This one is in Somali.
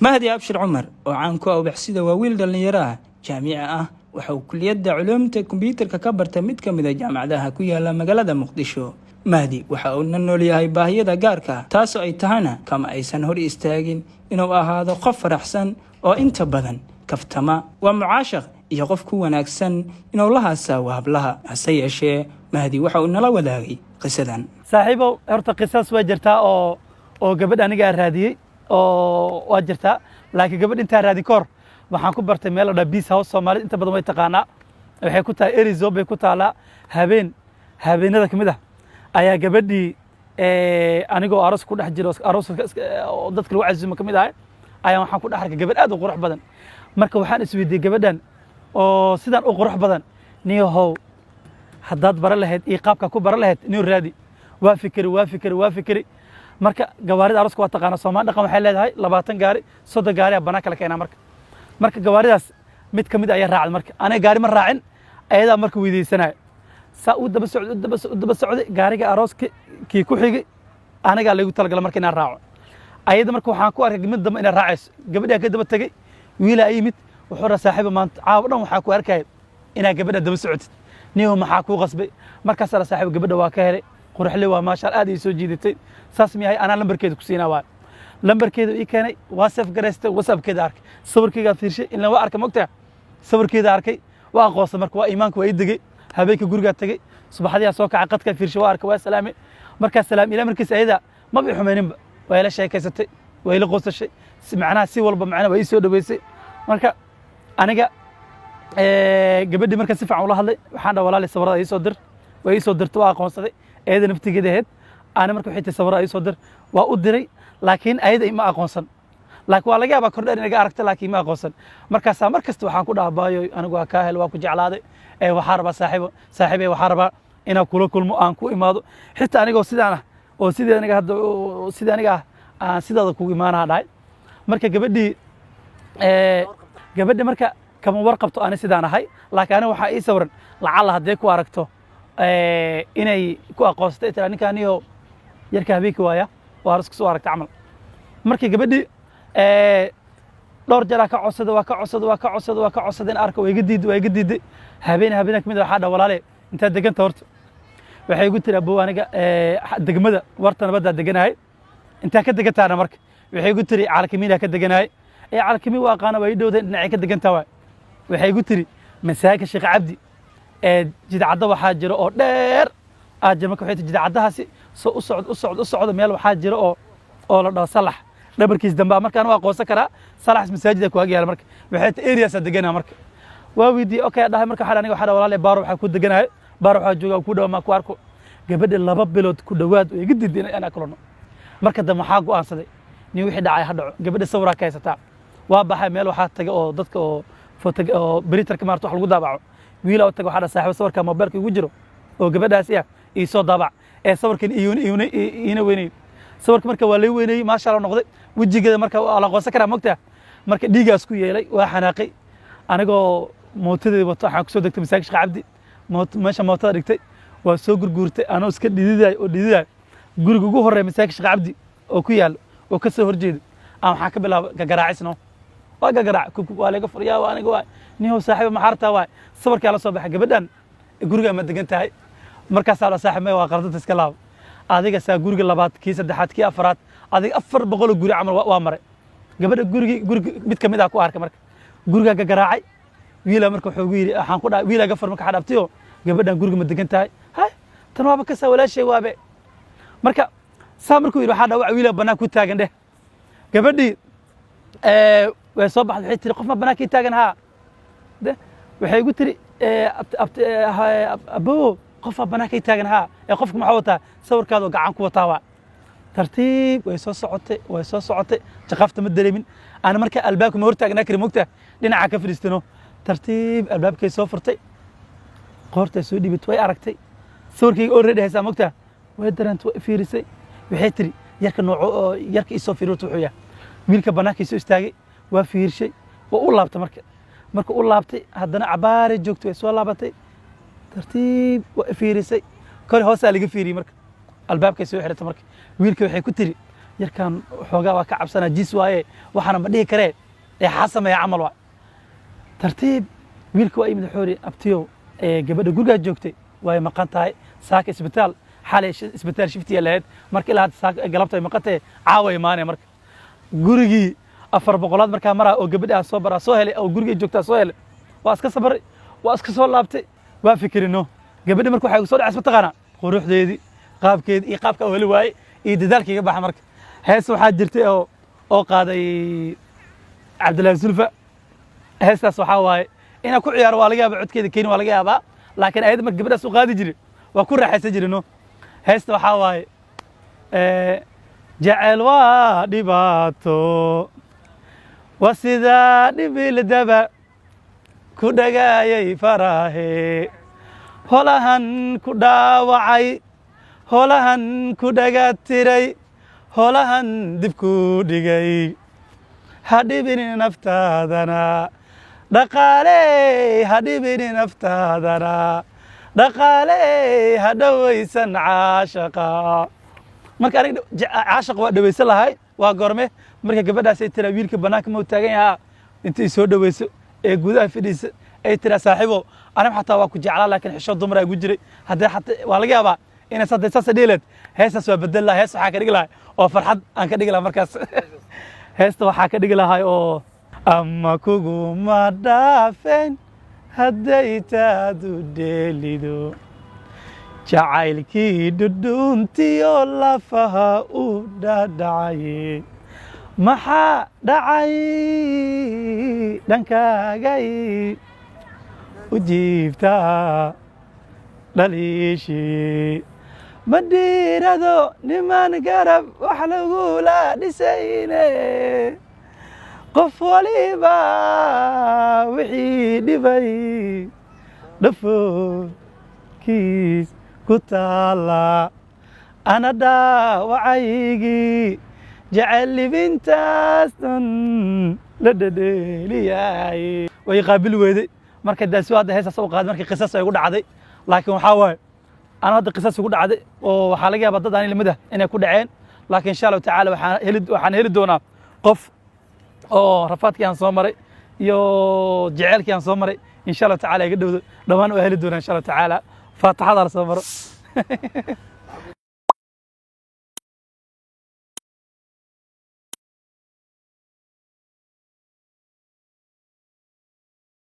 مهدي أبشر عمر وعانكو أو بحسيدة وويل دلنيراه جامعة وحو كلية علومة كمبيوتر ككبرت مid ka mid ah jaamacadaha ku yaala magaalada Muqdisho. Mahdi waxa uu noolyahay baahiyada gaarka taasoo ay tahana kama aysan hor istaagin inuu ahaado qof faraxsan oo inta badan kaftama waa mucaashaq iyo qof ku wanaagsan inuu la haasawo hablaha hase yeeshee Mahdi waxa uu nala wadaagay qisadan. saaxiibo horta qisas waa jirtaa oo gabadh aniga raadiyay oo waa jirtaa laakiin gabadh inta raadi koor waxaan ku bartay meel la Peace House Soomaaliya inta badan way taqaanaa waxay ku tahay Arizona bay ku taala habeenada kamid ah ayaa gabadhii anigoo aroos ku dhex jiro aroos dadka lagu casuumo kamid ah ayaa waxaan ku dhex arkay gabadh aad u qurux badan marka waxaan isweydiiyay gabadhan oo sidan u qurux badan niyahow haddaad bara lahayd iyo qaabka ku bara lahayd niyo raadi waa fikri marka gawaarida arooska waa taqaanaa Soomaali dhaqan waxay leedahay 20 gaari 30 gaari banaan kala keenaa marka gawaaridaas mid ka mid ah ayaa raacay marka aniga gaari ma raacin ayada marka weydiisanay saa u daba socday gaariga arooska kii ku xigay aniga lagu talagalay marka inaan raaco ayada marka waxaan ku arkay mid damba inaan raacayso gabadha ka daba tagay wiil ay yimid wuxuu ra saaxiibo maanta caaw dhan waxaa ku arkay inaa gabadha daba socotid niyo maxaa ku qasbay markaas la saaxiibo gabadha waa ka helay quruxle waa maasha Allah aad ay soo jiidatay saas miyahay ana lambarkeeda ku siinaa waa lambarkeeda ii keenay WhatsApp gareystay WhatsApp-keeda arkay sawirkeyga fiirshay in la waa arkay mogtaa sawirkeeda arkay waa aqoonsan marka waa iimaanku waa idagay habeenka guriga tagay subaxdii soo kacay qadka fiirshay waa arkay waa salaamay marka salaam ila markiis ayada ma bi xumeeninba way la sheekaysatay way la qoosashay macnaha si walba macnaha way soo dhaweysay marka aniga gabadhii marka si fiican ula hadlay waxaan dhaw walaal sawirada ay soo dir way soo dirtay waa aqoonsaday ayada naftigeeda ahayd ana marka wixii sawirada ay soo dir waa u diray laakiin ayada ima aqoonsan laakiin waa laga yaabaa kordheer inaga aragtay laakiin ma aqoonsan markaas markasta waxaan ku dhaabaayo anigu waa ka hel waa ku jeclaaday waxaan rabaa saaxiibay waxaan rabaa inaan kula kulmo aan ku imaado xitaa anigoo sidaan ah oo sidii aniga hadda sidii aniga aan sidaada ku imaanaha dhahay marka gabadhi marka kama warqabto aan sidaan ahay laakiin aniga waxa ii sawiran lacala haday ku aragto inay ku aqoonsatay taa ninkaaniyo yarka habeenkii waaya waa aroos soo aragtay camal markii gabadhii dhowr jeer ka codsaday in arko way iga diiday habeenka mid waxa dhaw walaale inta deganta horta waxay igu tiri aboo aniga degmada warta nabada deganahay inta ka degantaana marka waxay igu tiri caalkimiina ka deganahay caalkimi waa qaana way dhowday dhinacay ka degantaa waxay igu tiri masaaka Sheekh Cabdi jidcada waxaa jiro oo dheer marka waxay jidcadahaasi soo u socdo meel waxaa jiro oo la dhaw salax dhabarkiis damba markaan waa aqoonsan karaa salax masaajida ku agyaal marka waxay areas deganaa marka waa weydii okay dhahay marka xal aniga waxa walaal baaro waxa ku deganahay baaro waxa jooga ku dhaw ma ku arko gabadha 2 bilood ku dhawaad oo iga diiday inaan kulano marka dam waxa go'aansaday nin wixii dhacay ha dhaco gabadha sawira ka haysataa waa baxay meel waxa tagay oo dadka oo baritarka maarto wax lagu daabaco wiil oo tago waxa saaxiib sawirka mobilka ugu jiro oo gabadhaas ii soo daabac sawirkan iyuna weynay sawirka marka waa lay weynay ma sha Allah noqday wajigeeda marka la qoonsan karaa mogtaa marka dhiigaas ku yeelay waa xanaaqay anigoo mootadeeda wato waxaan ku soo degtay masaajid Sheekh Cabdi meesha mootada dhigtay waa soo gurguurtay anoo iska dhididay guriga ugu horeeyay masaajid Sheekh Cabdi oo ku yaal oo ka soo horjeedo aan waxa ka bilaabay gagaraacisno waa gagaraac waa laga furiyaa aniga waa niyo saaxiib ma xarta waa sawirka la soo baxay gabadhan guriga ma degan tahay markaas la saaxiibay waa qardada iska laab adiga saa guriga labaad kii saddexaad kii afraad adiga 400 guri camal waa maray gabadha guriga mid kamid ah ku arkay marka guriga garaacay wiila marka wuxuu yiri waxaan ku dhaay wiila gafar marka xadabtiyo gabadhan guriga ma degan tahay hay tan waaba ka soo walaashay waabe marka saa markuu yiri waxa dhawac wiila banaan ku taagan dheh gabadhii way soo baxday waxay tiri qof ma banaan ka taagan ha waxay igu tiri abo qof banaan ka taagan ha qofka ma wataa sawirkaada gacan ku wataa waa tartiib way soo socotay jaqafta ma dareemin ana marka albaabka ma hortaagnaa kari mogtaa dhinaca ka fadhiistano tartiib albaabkay soo furtay qoortay soo dhibit way aragtay sawirkayga already haysaa mogtaa way dareentay way fiirisay waxay tiri yarka isoo fiirto wuxuu yahay wiilka banaanka soo istaagay waa fiirshay waa u laabtay marka u laabtay haddana cabaare joogtay way soo laabatay tartiib waa fiirisay kor hoosa laga fiiriyay marka albaabkay soo xirtay marka wiilka waxay ku tiri yarkan xoogaa waa ka cabsanaa jiis waaye waxaana ma dhihi karee ee xaasameeya camal waa tartiib wiilka waa imid xoori abtiyo gabadha gurigaa joogtay way maqan tahay saaka isbitaal xalay isbitaal shiftiya lahayd marka ilaa saaka galabta ay maqantay caawa imaanay marka gurigii 400 markaa maraa oo gabadha soo baraa soo helay oo guriga joogtaa soo helay waa iska sabaray waa iska soo laabtay waa fikirino gabadha marka waxay soo dhacay taqaana quruxdeedii qaabkeedii iyo qaabka wali waayay iyo dadaalkiiga baxa marka hees waxaa jirtay oo qaaday Cabdullaahi Sulfa heestaas waxaa waaye inaa ku ciyaaro waa laga yaabaa codkeeda keeni waa laga yaabaa laakiin ayada marka gabadhaas u qaadi jiray waa ku raaxaysan jirino heesta waxaa waaye jacayl waa dhibaato waa sidaa dhibiildaba ku dhagaayay faraahe holahan ku dhaawacay holahan ku dhagatiray holahan dib ku dhigay ha dhibin naftaadana dhaqaale ha dhibin naftaadana dhaqaale ha dhawaysan caashaqa marka aniga caashaq waa dhawaysan lahay waa goorme marka gabadhaas ay tiraa wiilka bannaanka ma u taagan yahaa inta ay soo dhawayso ee gudaha fadhiisa ay tiraa saaxiibo aniga xataa waa ku jeclaa laakiin xisho dumar ay gu jiray haddii xataa waa laga yaabaa inay saas dhiileed heestaas waa bedel lahay hees waxaa ka dhigi lahay oo farxad aan ka dhigi lahay markaas heesta waxaa ka dhigi lahay oo ama kuguma dhaafeen hadday taadu dheelido jacaylkii dhudhuuntiyo lafaha u dhadhacaye maxaa dhacay dhankaagay u jiiftaa dhaliishii ma dhiirado niman garab wax lagula dhisayne qof waliba wixii dhibay dhafoorkiis ku taala ana dhaawacaygii jecel libintaas dhan la dhadheeliyay way qaabil weeday marka daasi hadda heesaas u qaaday markii qisas ay ugu dhacday laakiin waxaa waaye ana hadda qisas ugu dhacday oo waxaa laga yaabaa dad aan lamid ah inay ku dhaceen laakiin insha Allah tacaala waxaan heli doonaa qof oo rafaadkii aan soo maray iyo jaceelkii aan soo maray insha Allah tacaala iga dhawdo dhammaan waa heli doonaa insha Allah tacaala faataxada la soo maro